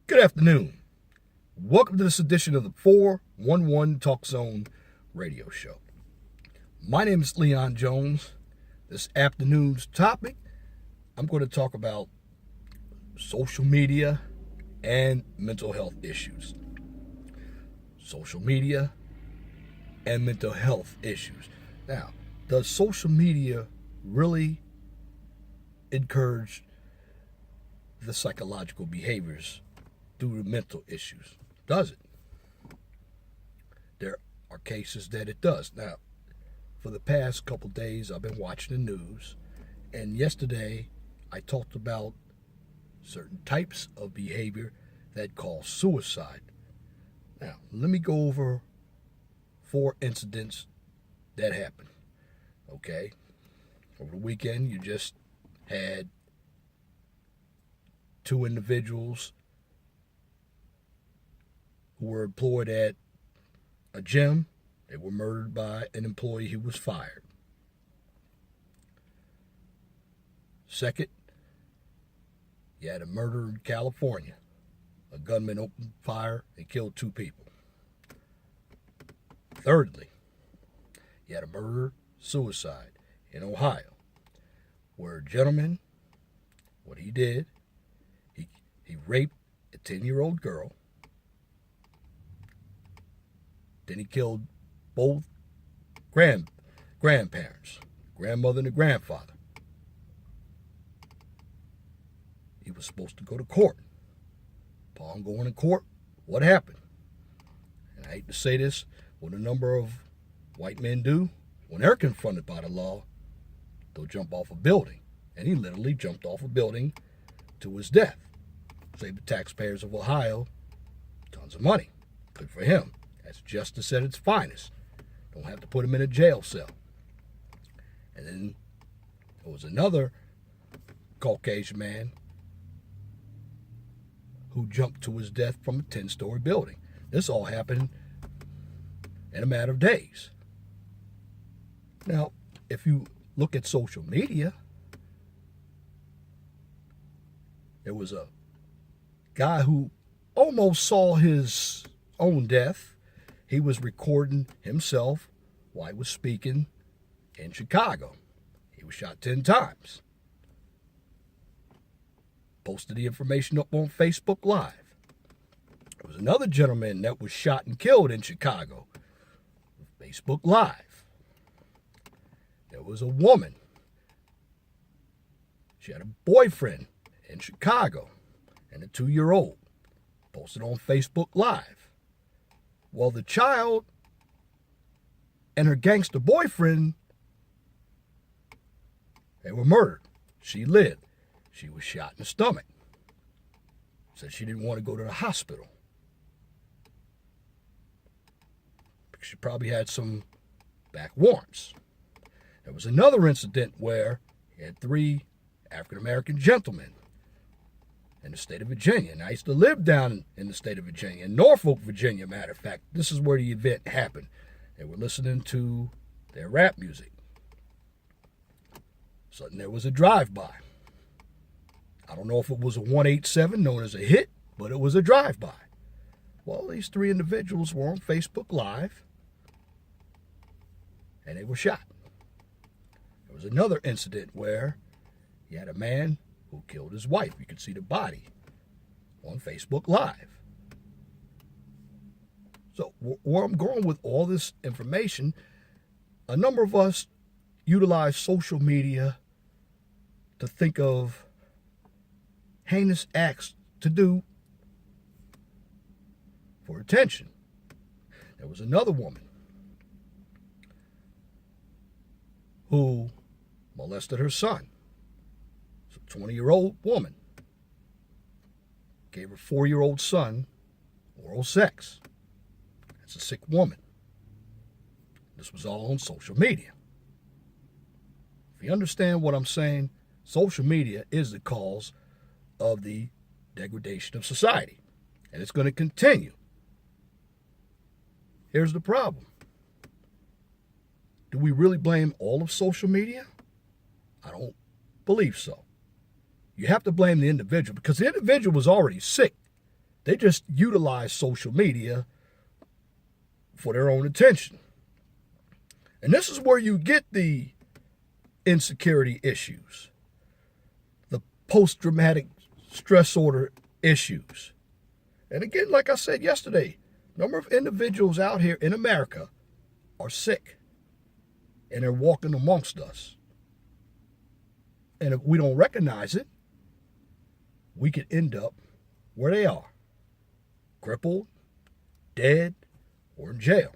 Good afternoon. Welcome to this edition of the 411 Talk Zone radio show. My name is Leon Jones. This afternoon's topic, I'm going to talk about social media and mental health issues. Social media and mental health issues. Now, does social media really encourage the psychological behaviors due to mental issues? Does it? There are cases that it does. Now, for the past couple days, I've been watching the news, and yesterday I talked about certain types of behavior that cause suicide. Now, let me go over 4 incidents that happened. Okay? Over the weekend, you just had 2 individuals who were employed at a gym. They were murdered by an employee who was fired. Second, you had a murder in California. A gunman opened fire and killed 2 people. Thirdly, you had a murder-suicide in Ohio, where a gentleman, what he did, he raped a 10-year-old girl. Then he killed both grandparents, grandmother and the grandfather. He was supposed to go to court. Upon going to court, what happened? And I hate to say this, what a number of white men do, when they're confronted by the law, they'll jump off a building. And he literally jumped off a building to his death. Saved the taxpayers of Ohio tons of money. Good for him. That's justice at its finest. Don't have to put him in a jail cell. And then there was another Caucasian man who jumped to his death from a 10-story building. This all happened in a matter of days. Now, if you look at social media, there was a guy who almost saw his own death. He was recording himself while he was speaking in Chicago. He was shot 10 times. Posted the information up on Facebook Live. There was another gentleman that was shot and killed in Chicago. Facebook Live. There was a woman. She had a boyfriend in Chicago and a 2-year-old. Posted on Facebook Live. Well, the child and her gangster boyfriend, they were murdered. She lived. She was shot in the stomach. Said she didn't want to go to the hospital. Because she probably had some back warrants. There was another incident where you had 3 African-American gentlemen in the state of Virginia. And I used to live down in the state of Virginia, in Norfolk, Virginia, matter of fact. This is where the event happened. They were listening to their rap music. Suddenly there was a drive-by. I don't know if it was a 187 known as a hit, but it was a drive-by. Well, these 3 individuals were on Facebook Live, and they were shot. There was another incident where you had a man who killed his wife. You could see the body on Facebook Live. So where I'm going with all this information, a number of us utilize social media to think of heinous acts to do for attention. There was another woman who molested her son. It's a 20-year-old woman. Gave her 4-year-old son oral sex. That's a sick woman. This was all on social media. If you understand what I'm saying, social media is the cause of the degradation of society. And it's going to continue. Here's the problem. Do we really blame all of social media? I don't believe so. You have to blame the individual because the individual was already sick. They just utilize social media for their own attention. And this is where you get the insecurity issues, the post-traumatic stress disorder issues. And again, like I said yesterday, a number of individuals out here in America are sick, and they're walking amongst us. And if we don't recognize it, we could end up where they are, crippled, dead, or in jail.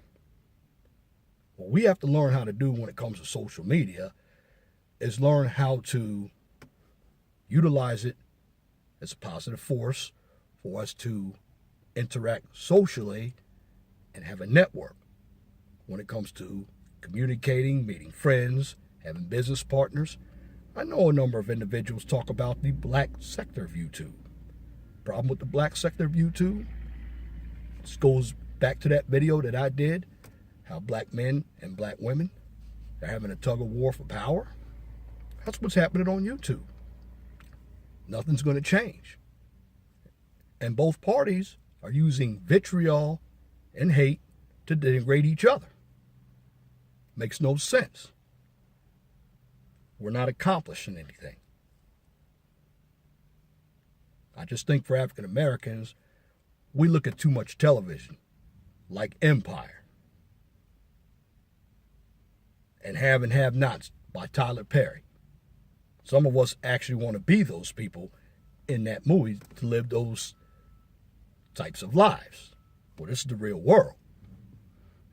What we have to learn how to do when it comes to social media is learn how to utilize it as a positive force for us to interact socially and have a network when it comes to communicating, meeting friends, having business partners. I know a number of individuals talk about the black sector of YouTube. Problem with the black sector of YouTube, this goes back to that video that I did, how black men and black women are having a tug of war for power. That's what's happening on YouTube. Nothing's going to change. And both parties are using vitriol and hate to denigrate each other. Makes no sense. We're not accomplishing anything. I just think for African Americans, we look at too much television, like Empire and Have and Have Nots by Tyler Perry. Some of us actually want to be those people in that movie to live those types of lives. Well, this is the real world.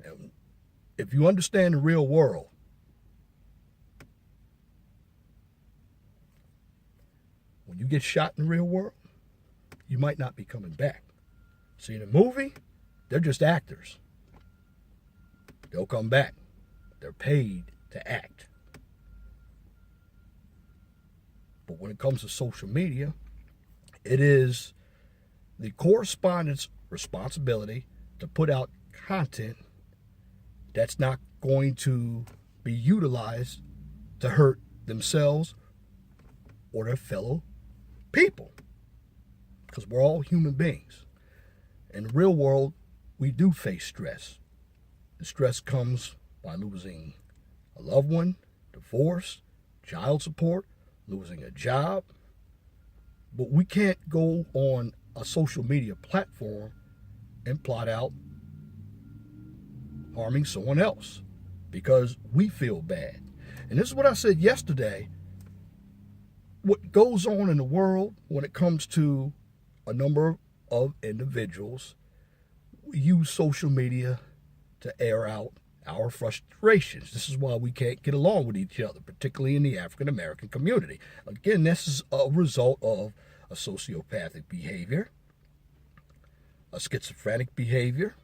And if you understand the real world, when you get shot in the real world, you might not be coming back. See, in a movie, they're just actors. They'll come back. They're paid to act. But when it comes to social media, it is the correspondent's responsibility to put out content that's not going to be utilized to hurt themselves or their fellow people. Because we're all human beings. In the real world, we do face stress. The stress comes by losing a loved one, divorce, child support, losing a job. But we can't go on a social media platform and plot out harming someone else because we feel bad. And this is what I said yesterday. What goes on in the world when it comes to a number of individuals, we use social media to air out our frustrations. This is why we can't get along with each other, particularly in the African American community. Again, this is a result of a sociopathic behavior, a schizophrenic behavior,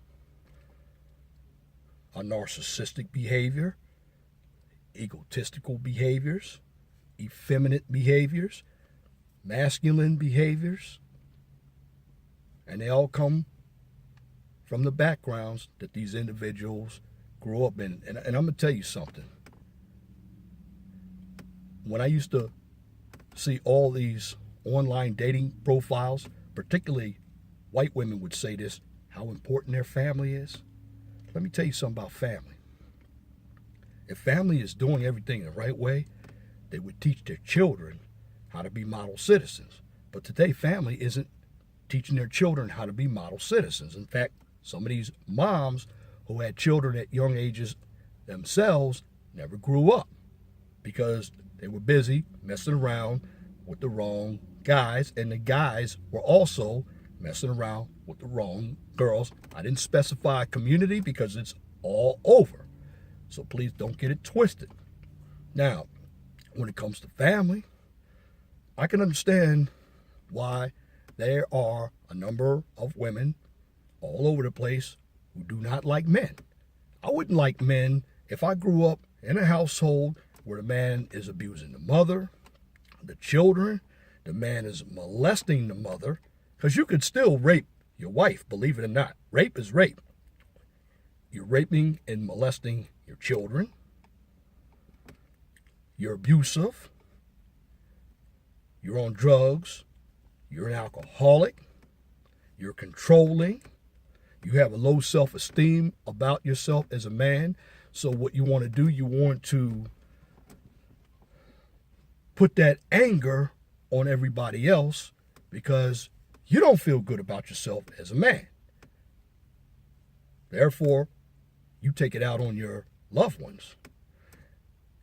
a narcissistic behavior, egotistical behaviors, effeminate behaviors, masculine behaviors, and they all come from the backgrounds that these individuals grew up in. And I'm going to tell you something. When I used to see all these online dating profiles, particularly white women would say this, how important their family is. Let me tell you something about family. If family is doing everything the right way, they would teach their children how to be model citizens. But today, family isn't teaching their children how to be model citizens. In fact, some of these moms who had children at young ages themselves never grew up because they were busy messing around with the wrong guys, and the guys were also messing around with the wrong girls. I didn't specify community because it's all over. So please don't get it twisted. Now, when it comes to family, I can understand why there are a number of women all over the place who do not like men. I wouldn't like men if I grew up in a household where the man is abusing the mother, the children, the man is molesting the mother, because you could still rape your wife, believe it or not. Rape is rape. You're raping and molesting your children. You're abusive. You're on drugs. You're an alcoholic. You're controlling. You have a low self-esteem about yourself as a man. So what you want to do, you want to put that anger on everybody else because you don't feel good about yourself as a man. Therefore, you take it out on your loved ones.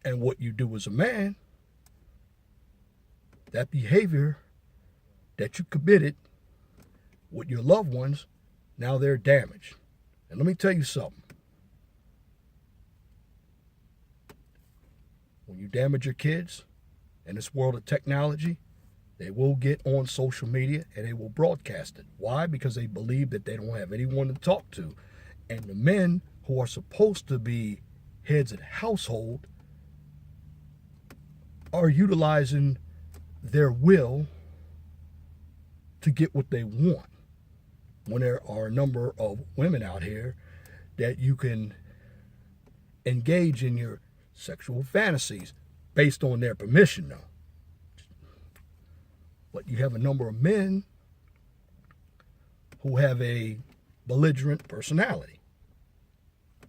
And what you do as a man, that behavior that you committed with your loved ones, now they're damaged. And let me tell you something. When you damage your kids in this world of technology, they will get on social media and they will broadcast it. Why? Because they believe that they don't have anyone to talk to. And the men who are supposed to be heads of the household are utilizing their will to get what they want. When there are a number of women out here that you can engage in your sexual fantasies based on their permission, though. But you have a number of men who have a belligerent personality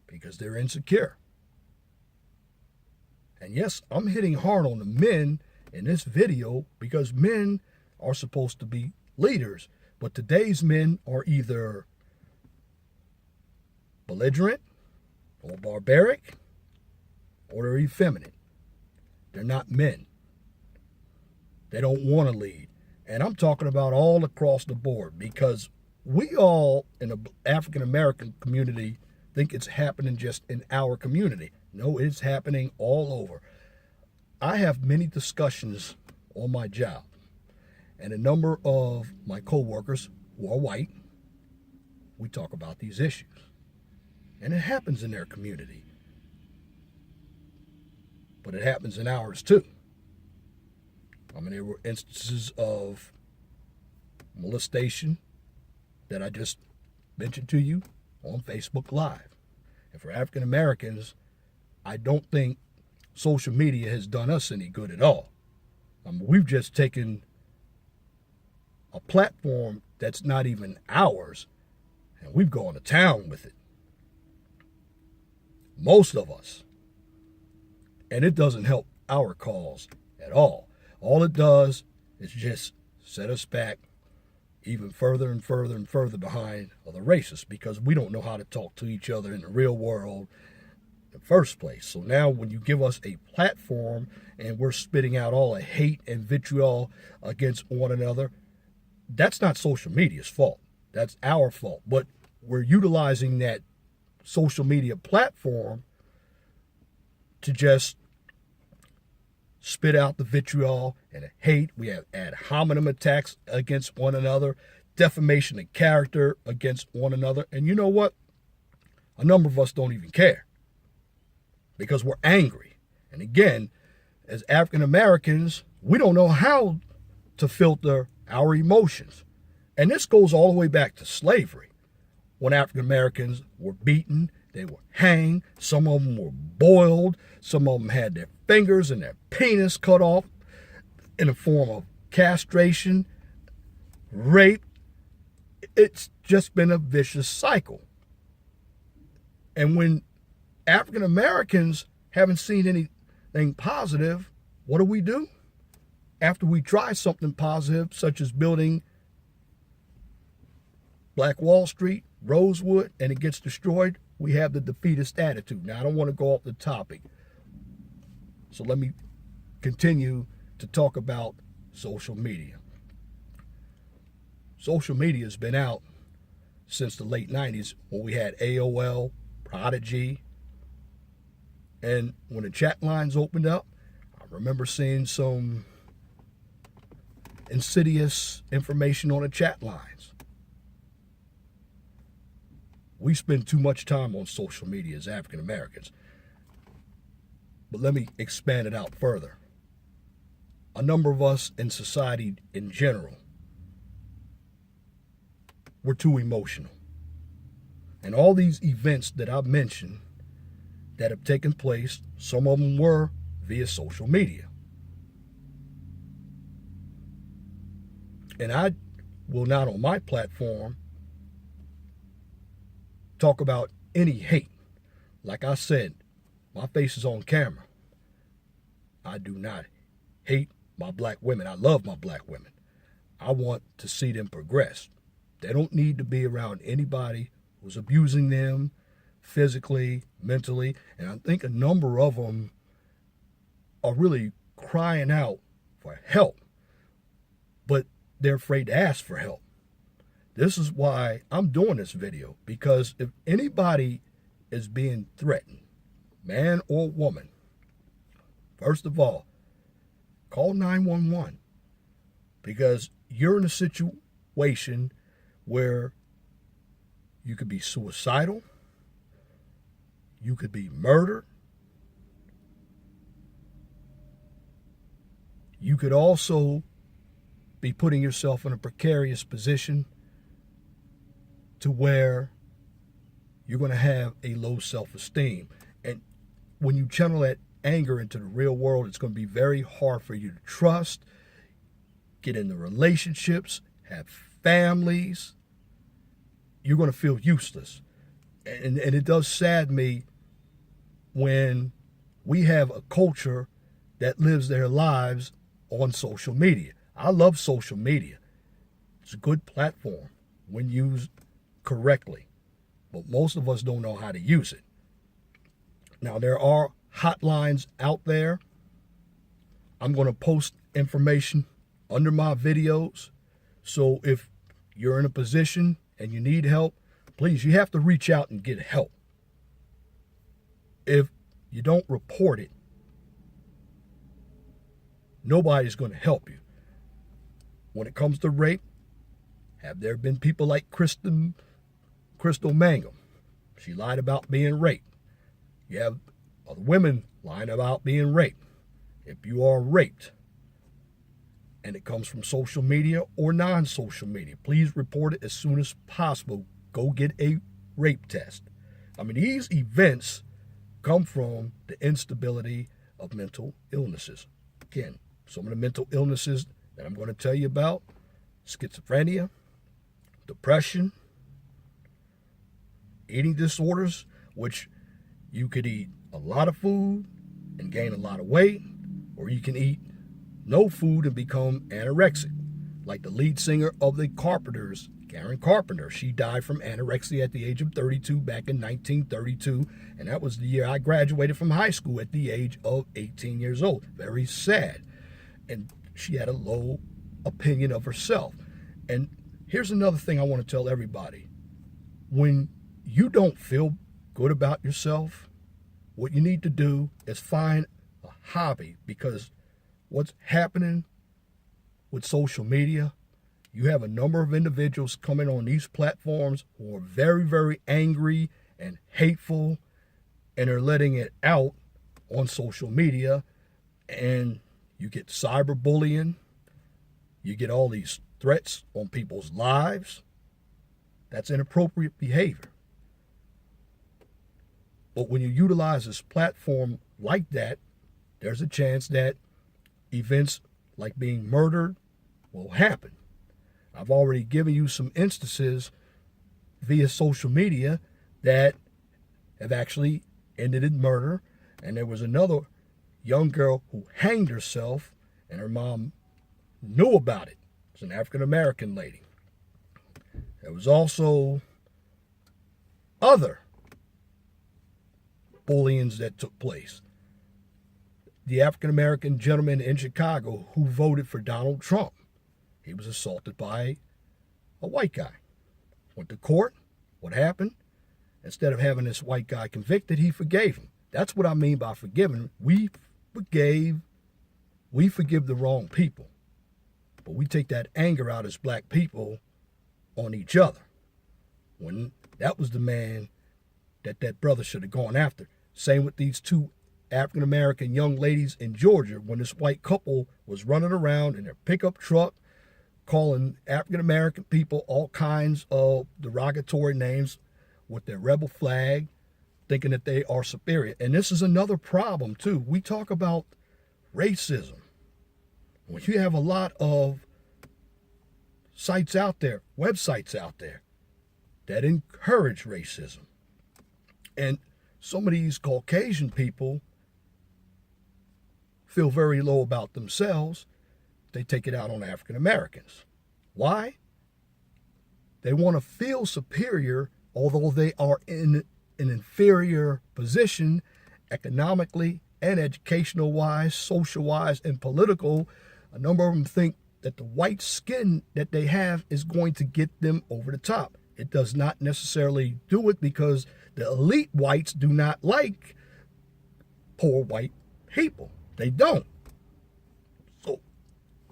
because they're insecure. And yes, I'm hitting hard on the men in this video because men are supposed to be leaders. But today's men are either belligerent or barbaric or they're effeminate. They're not men. They don't want to lead. And I'm talking about all across the board because we all in the African American community think it's happening just in our community. No, it's happening all over. I have many discussions on my job, and a number of my coworkers who are white, we talk about these issues. And it happens in their community. But it happens in ours too. I mean, there were instances of molestation that I just mentioned to you on Facebook Live. And for African Americans, I don't think social media has done us any good at all. I mean, we've just taken a platform that's not even ours, and we've gone to town with it. Most of us. And it doesn't help our cause at all. All it does is just set us back even further and further and further behind other races because we don't know how to talk to each other in the real world in the first place. So now when you give us a platform and we're spitting out all the hate and vitriol against one another, that's not social media's fault. That's our fault. But we're utilizing that social media platform to just spit out the vitriol and the hate. We have ad hominem attacks against one another, defamation of character against one another. And you know what? A number of us don't even care because we're angry. And again, as African Americans, we don't know how to filter our emotions. And this goes all the way back to slavery. When African Americans were beaten, they were hanged, some of them were boiled, some of them had their fingers and their penis cut off in the form of castration, rape. It's just been a vicious cycle. And when African Americans haven't seen anything positive, what do? After we try something positive, such as building Black Wall Street, Rosewood, and it gets destroyed, we have the defeatist attitude. Now, I don't want to go off the topic. So let me continue to talk about social media. Social media has been out since the late 90s when we had AOL, Prodigy. And when the chat lines opened up, I remember seeing some insidious information on the chat lines. We spend too much time on social media as African Americans. But let me expand it out further. A number of us in society in general, we're too emotional. And all these events that I've mentioned that have taken place, some of them were via social media. And I will not on my platform talk about any hate. Like I said, my face is on camera. I do not hate my black women. I love my black women. I want to see them progress. They don't need to be around anybody who's abusing them physically, mentally, and I think a number of them are really crying out for help, but they're afraid to ask for help. This is why I'm doing this video, because if anybody is being threatened, man or woman, first of all, call 911, because you're in a situation where you could be suicidal, you could be murdered, you could also be putting yourself in a precarious position to where you're going to have a low self-esteem. And when you channel that anger into the real world, it's going to be very hard for you to trust, get into relationships, have families. You're going to feel useless. And it does sadden me when we have a culture that lives their lives on social media. I love social media. It's a good platform when used correctly, but most of us don't know how to use it. Now, there are hotlines out there. I'm going to post information under my videos. So if you're in a position and you need help, please, you have to reach out and get help. If you don't report it, nobody's going to help you. When it comes to rape, have there been people like Crystal Mangum? She lied about being raped. You have other women lying about being raped. If you are raped and it comes from social media or non-social media, please report it as soon as possible. Go get a rape test. I mean, these events come from the instability of mental illnesses. Again, some of the mental illnesses that I'm going to tell you about: schizophrenia, depression, eating disorders, which you could eat a lot of food and gain a lot of weight, or you can eat no food and become anorexic. Like the lead singer of the Carpenters, Karen Carpenter. She died from anorexia at the age of 32 back in 1932, and that was the year I graduated from high school at the age of 18 years old. Very sad. And she had a low opinion of herself. And here's another thing I want to tell everybody. When you don't feel good about yourself, what you need to do is find a hobby, because what's happening with social media, you have a number of individuals coming on these platforms who are very, very angry and hateful, and are letting it out on social media, and you get cyberbullying, you get all these threats on people's lives. That's inappropriate behavior. But when you utilize this platform like that, there's a chance that events like being murdered will happen. I've already given you some instances via social media that have actually ended in murder. And there was another young girl who hanged herself, and her mom knew about it. It's an African-American lady. There was also other bullyings that took place. The African-American gentleman in Chicago who voted for Donald Trump, he was assaulted by a white guy. Went to court. What happened? Instead of having this white guy convicted, he forgave him. That's what I mean by forgiving. We forgive the wrong people. But we take that anger out as black people on each other, when that was the man that brother should have gone after. Same with these two African-American young ladies in Georgia, when this white couple was running around in their pickup truck calling African-American people all kinds of derogatory names with their rebel flag, thinking that they are superior. And this is another problem too. We talk about racism. When you have a lot of sites out there, websites out there that encourage racism. And some of these Caucasian people feel very low about themselves. They take it out on African Americans. Why? They want to feel superior, although they are in an inferior position economically and educational wise, social wise, and political. A number of them think that the white skin that they have is going to get them over the top. It does not necessarily do it, because the elite whites do not like poor white people. They don't. So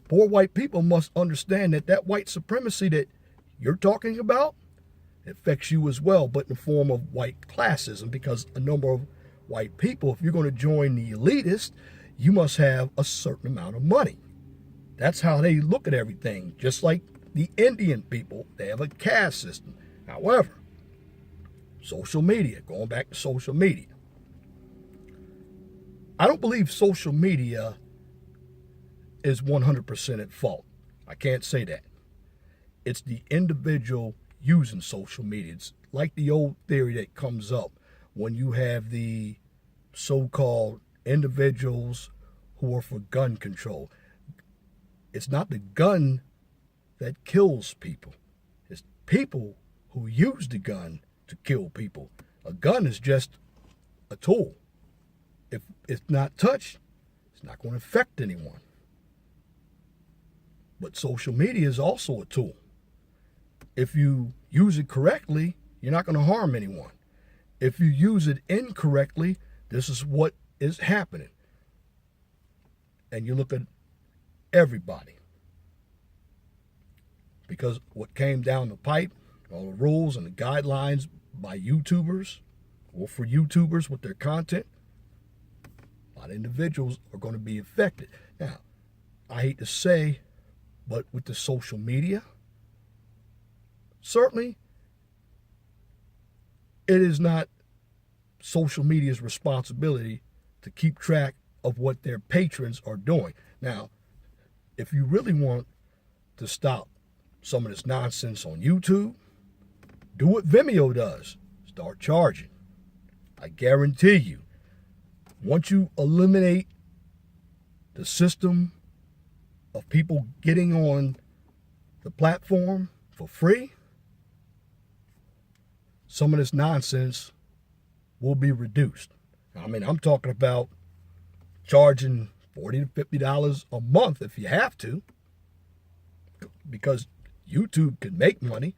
poor white people must understand that that white supremacy that you're talking about affects you as well, but in the form of white classism, because a number of white people, if you're going to join the elitists, you must have a certain amount of money. That's how they look at everything. Just like the Indian people, they have a caste system. However, social media, going back to social media, I don't believe social media is 100% at fault. I can't say that. It's the individual using social media. It's like the old theory that comes up when you have the so-called individuals who are for gun control. It's not the gun that kills people. It's people who use the gun to kill people. A gun is just a tool. If it's not touched, it's not going to affect anyone. But social media is also a tool. If you use it correctly, you're not going to harm anyone. If you use it incorrectly, this is what is happening. And you look at everybody. Because what came down the pipe, all the rules and the guidelines by YouTubers, or for YouTubers with their content, a lot of individuals are going to be affected. Now, I hate to say, but with the social media, certainly it is not social media's responsibility to keep track of what their patrons are doing. Now, if you really want to stop some of this nonsense on YouTube, do what Vimeo does. Start charging. I guarantee you, once you eliminate the system of people getting on the platform for free, some of this nonsense will be reduced. I mean, I'm talking about charging $40 to $50 a month if you have to, because YouTube can make money.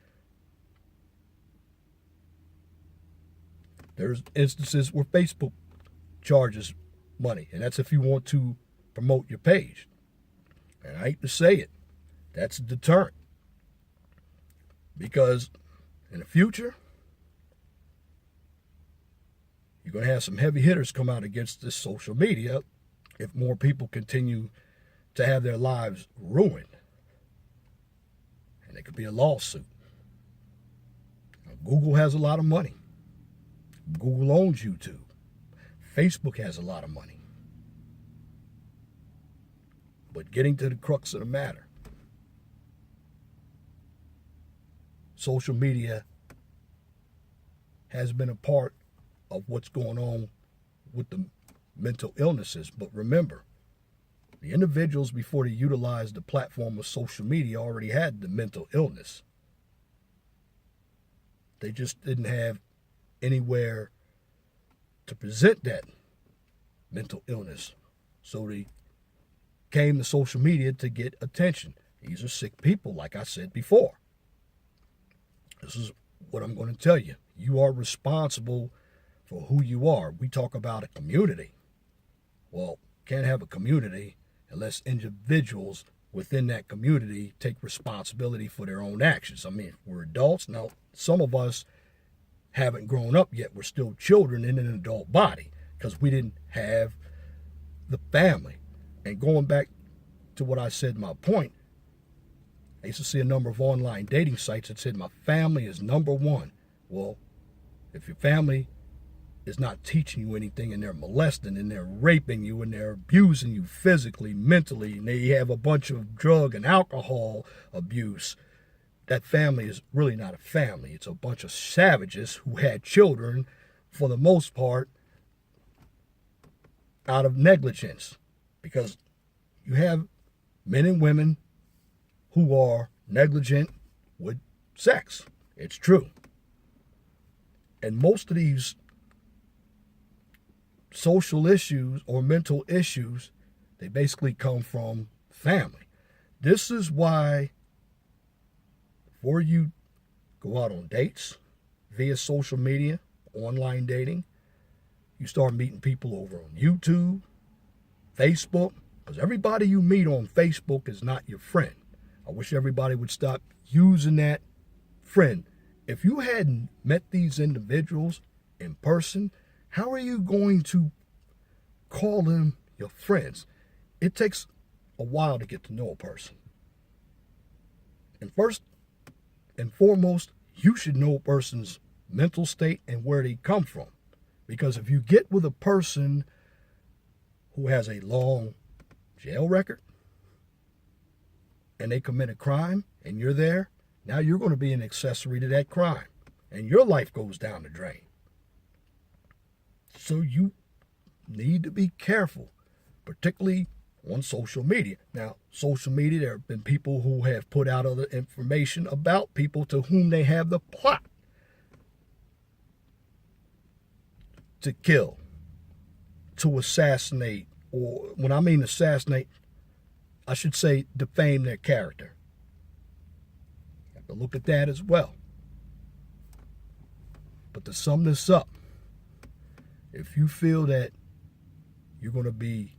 There's instances where Facebook charges money, and that's if you want to promote your page. And I hate to say it, that's a deterrent. Because in the future, you're going to have some heavy hitters come out against this social media if more people continue to have their lives ruined. And it could be a lawsuit. Now, Google has a lot of money. Google owns YouTube. Facebook has a lot of money. But getting to the crux of the matter, social media has been a part of what's going on with the mental illnesses. But remember, the individuals, before they utilized the platform of social media, already had the mental illness. They just didn't have anywhere to present that mental illness. So they came to social media to get attention. These are sick people, like I said before. This is what I'm going to tell you. You are responsible for who you are. We talk about a community. Well, can't have a community unless individuals within that community take responsibility for their own actions. I mean, we're adults. Now, some of us haven't grown up yet. We're still children in an adult body because we didn't have the family. And going back to what I said, my point, I used to see a number of online dating sites that said my family is number one. Well, if your family is not teaching you anything and they're molesting and they're raping you and they're abusing you physically, mentally, and they have a bunch of drug and alcohol abuse, that family is really not a family. It's a bunch of savages who had children, for the most part, out of negligence. Because you have men and women who are negligent with sex. It's true. And most of these social issues or mental issues, they basically come from family. This is why, before you go out on dates via social media, online dating, you start meeting people over on YouTube, Facebook, because everybody you meet on Facebook is not your friend. I wish everybody would stop using that friend. If you hadn't met these individuals in person, how are you going to call them your friends? It takes a while to get to know a person. And first and foremost, you should know a person's mental state and where they come from. Because if you get with a person who has a long jail record and they commit a crime and you're there, now you're going to be an accessory to that crime and your life goes down the drain. So you need to be careful, particularly on social media. Now, social media, there have been people who have put out other information about people to whom they have the plot to kill, to assassinate, or when I mean assassinate, I should say defame their character. You have to look at that as well. But to sum this up, if you feel that you're going to be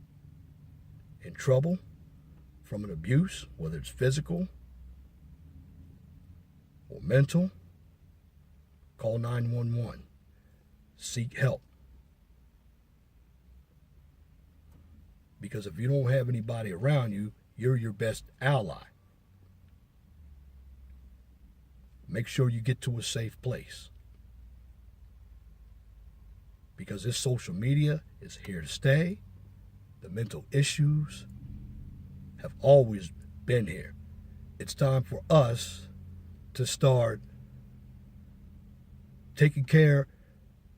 in trouble from an abuse, whether it's physical or mental, call 911. Seek help. Because if you don't have anybody around you, you're your best ally. Make sure you get to a safe place. Because this social media is here to stay. The mental issues have always been here. It's time for us to start taking care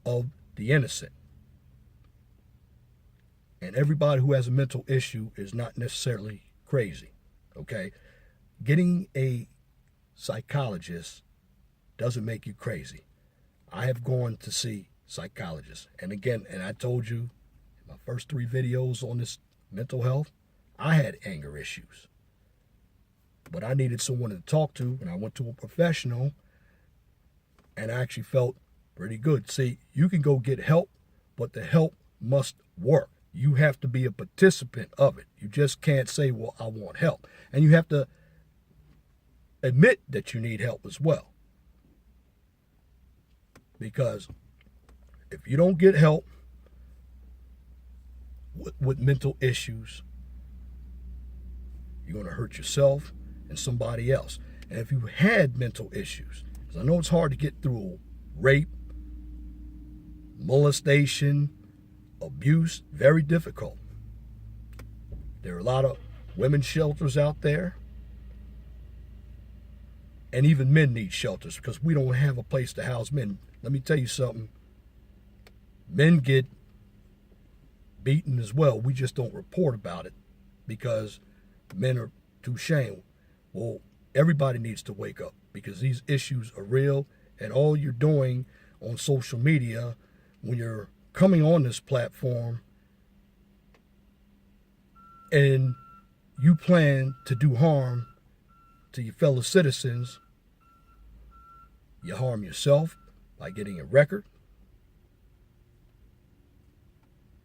of the innocent. And everybody who has a mental issue is not necessarily crazy, okay? Getting a psychologist doesn't make you crazy. I have gone to see psychologists. And again, and I told you in my first 3 videos on this mental health, I had anger issues. But I needed someone to talk to, and I went to a professional, and I actually felt pretty good. See, you can go get help, but the help must work. You have to be a participant of it. You just can't say, well, I want help. And you have to admit that you need help as well. Because if you don't get help with mental issues, you're going to hurt yourself and somebody else. And if you had mental issues, because I know it's hard to get through rape, molestation, abuse, very difficult. There are a lot of women's shelters out there. And even men need shelters because we don't have a place to house men. Let me tell you something. Men get beaten as well. We just don't report about it because men are too ashamed. Well, everybody needs to wake up because these issues are real, and all you're doing on social media when you're coming on this platform and you plan to do harm to your fellow citizens, you harm yourself by getting a record,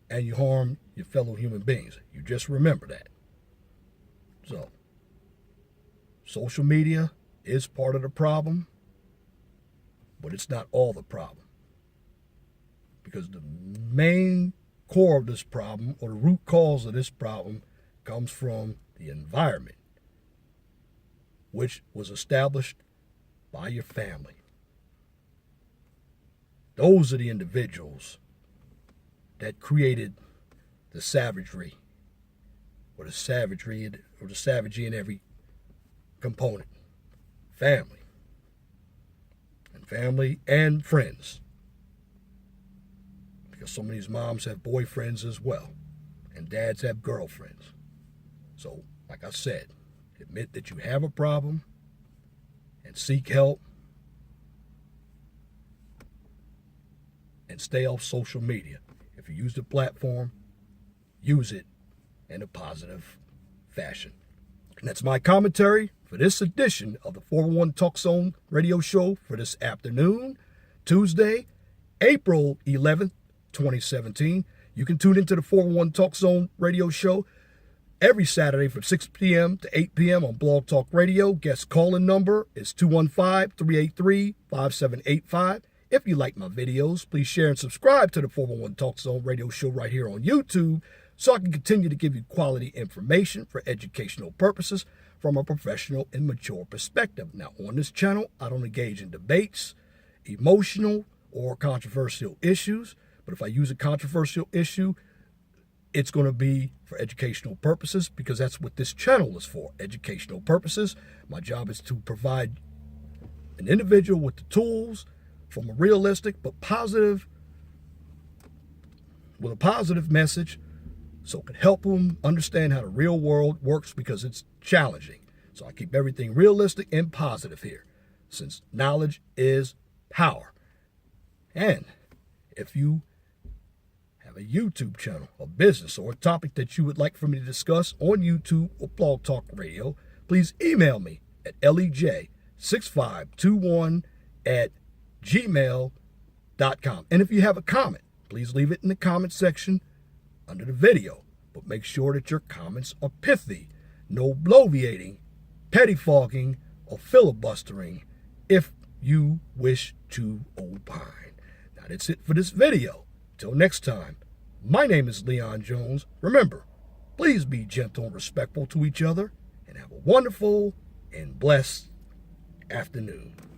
and you harm your fellow human beings. You just remember that. So, social media is part of the problem, but it's not all the problem. Because the main core of this problem, or the root cause of this problem, comes from the environment, which was established by your family. Those are the individuals that created the savagery, or the savagery in every component. Family. family and friends. Because some of these moms have boyfriends as well, and dads have girlfriends. So, like I said, admit that you have a problem and seek help and stay off social media. If you use the platform, use it in a positive fashion. And that's my commentary for this edition of the 411 Talk Zone radio show for this afternoon, Tuesday, April 11th, 2017. You can tune into the 411 Talk Zone radio show every Saturday from 6 p.m. to 8 p.m. on Blog Talk Radio. Guest calling number is 215-383-5785. If you like my videos, please share and subscribe to the 411 Talk Zone radio show right here on YouTube so I can continue to give you quality information for educational purposes from a professional and mature perspective. Now, on this channel, I don't engage in debates, emotional, or controversial issues. But if I use a controversial issue, it's going to be for educational purposes because that's what this channel is for, educational purposes. My job is to provide an individual with the tools from a realistic but positive, with a positive message so it can help them understand how the real world works because it's challenging. So I keep everything realistic and positive here since knowledge is power. And if you have a YouTube channel, a business, or a topic that you would like for me to discuss on YouTube or Blog Talk Radio, please email me at lej6521@gmail.com. And if you have a comment, please leave it in the comment section under the video. But make sure that your comments are pithy, no bloviating, pettifogging, or filibustering if you wish to opine. Now that's it for this video. Till next time, my name is Leon Jones. Remember, please be gentle and respectful to each other and have a wonderful and blessed afternoon.